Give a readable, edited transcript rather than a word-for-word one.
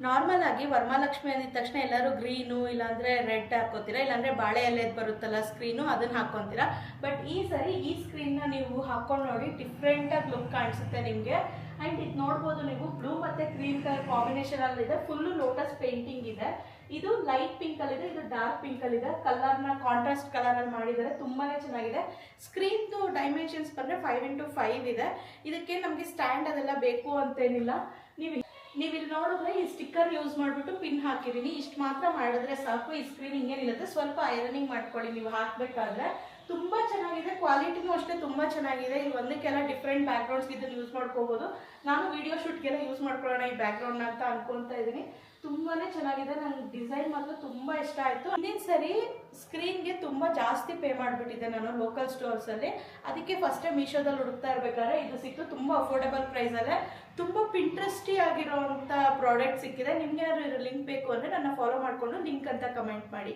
Normal ಆಗಿ ವರಮಹಾಲಕ್ಷ್ಮಿ ಅಂದಿದ ತಕ್ಷಣ ಎಲ್ಲರೂ ಗ್ರೀನು ಇಲ್ಲಾಂದ್ರೆ ರೆಡ್ ಹಾಕೋತೀರಾ, ಇಲ್ಲಾಂದ್ರೆ ಬಾಳೆ ಎಲೆದ್ ಬರುತ್ತಲ್ಲ ಸ್ಕ್ರೀನು, ಅದನ್ನ ಹಾಕೊಂತೀರಾ. ಬಟ್ ಈ ಸರಿ ಈ ಸ್ಕ್ರೀನ್ನ ನೀವು ಹಾಕೊಂಡು ನೋಡಿ, ಡಿಫ್ರೆಂಟ್ ಆಗಿ ಲುಕ್ ಕಾಣಿಸುತ್ತೆ ನಿಮಗೆ. ಅಂಡ್ ಇದು ನೋಡ್ಬೋದು ನೀವು, ಬ್ಲೂ ಮತ್ತೆ ಕ್ರೀಮ್ ಕಲರ್ ಕಾಂಬಿನೇಷನ್ ಅಲ್ಲಿ ಇದೆ. ಫುಲ್ ಲೋಟಸ್ ಪೇಂಟಿಂಗ್ ಇದೆ. ಇದು ಲೈಟ್ ಪಿಂಕ್ ಅಲ್ಲಿ ಇದೆ, ಇದು ಡಾರ್ಕ್ ಪಿಂಕ್ ಅಲ್ಲಿ ಇದೆ. ಕಲರ್ನ ಕಾಂಟ್ರಾಸ್ಟ್ ಕಲರ್ ಅಲ್ಲಿ ಮಾಡಿದ್ದಾರೆ, ತುಂಬಾನೇ ಚೆನ್ನಾಗಿದೆ. ಸ್ಕ್ರೀನ್ದು ಡೈಮೆನ್ಷನ್ಸ್ ಬಂದ್ರೆ 5x5 ಇದೆ. ಇದಕ್ಕೆ ನಮಗೆ ಸ್ಟ್ಯಾಂಡ್ ಅದೆಲ್ಲ ಬೇಕು ಅಂತೇನಿಲ್ಲ. ನೀವು ಇಲ್ಲಿ ನೋಡಿದ್ರೆ ಈ ಸ್ಟಿಕ್ಕರ್ ಯೂಸ್ ಮಾಡಿಬಿಟ್ಟು ಪಿನ್ ಹಾಕಿದ್ದೀನಿ. ಇಷ್ಟು ಮಾತ್ರ ಮಾಡಿದ್ರೆ ಸಾಕು. ಈ ಸ್ಕ್ರೀನ್ ಹಿಂಗೆ ನಿಲ್ಲುತ್ತೆ. ಸ್ವಲ್ಪ ಐರನಿಂಗ್ ಮಾಡ್ಕೊಳ್ಳಿ ನೀವು ಹಾಕಬೇಕಾದ್ರೆ. ತುಂಬ ಚೆನ್ನಾಗಿದೆ, ಕ್ವಾಲಿಟಿನೂ ಅಷ್ಟೇ ತುಂಬ ಚೆನ್ನಾಗಿದೆ. ಈ ಒಂದಕ್ಕೆಲ್ಲ ಡಿಫ್ರೆಂಟ್ ಬ್ಯಾಕ್ಗ್ರೌಂಡ್ಸ್ ಇದನ್ನು ಯೂಸ್ ಮಾಡ್ಕೋಬೋದು. ನಾನು ವಿಡಿಯೋ ಶೂಟ್ಗೆಲ್ಲ ಯೂಸ್ ಮಾಡ್ಕೊಳ್ಳೋಣ ಈ ಬ್ಯಾಕ್ಗ್ರೌಂಡ್ನ ಅಂತ ಅನ್ಕೊತಾ ಇದ್ದೀನಿ. ತುಂಬಾ ಚೆನ್ನಾಗಿದೆ. ನನಗೆ ಡಿಸೈನ್ ಮಾತ್ರ ತುಂಬ ಇಷ್ಟ ಆಯಿತು. ಹಿಂದಿನ ಸರಿ ಸ್ಕ್ರೀನ್ಗೆ ತುಂಬ ಜಾಸ್ತಿ ಪೇ ಮಾಡಿಬಿಟ್ಟಿದ್ದೆ ನಾನು ಲೋಕಲ್ ಸ್ಟೋರ್ಸಲ್ಲಿ. ಅದಕ್ಕೆ ಫಸ್ಟೇ ಮೀಶೋದಲ್ಲಿ ಹುಡುಕ್ತಾ ಇರಬೇಕಾದ್ರೆ ಇದು ಸಿಕ್ತು. ತುಂಬ ಅಫೋರ್ಡೆಬಲ್ ಪ್ರೈಸಲ್ಲೇ ತುಂಬ ಪಿಂಟ್ರೆಸ್ಟಿ ಆಗಿರೋವಂಥ ಪ್ರಾಡಕ್ಟ್ ಸಿಕ್ಕಿದೆ. ನಿಮಗೆ ಯಾರು ಲಿಂಕ್ ಬೇಕು ಅಂದರೆ ನನ್ನ ಫಾಲೋ ಮಾಡಿಕೊಂಡು ಲಿಂಕ್ ಅಂತ ಕಮೆಂಟ್ ಮಾಡಿ.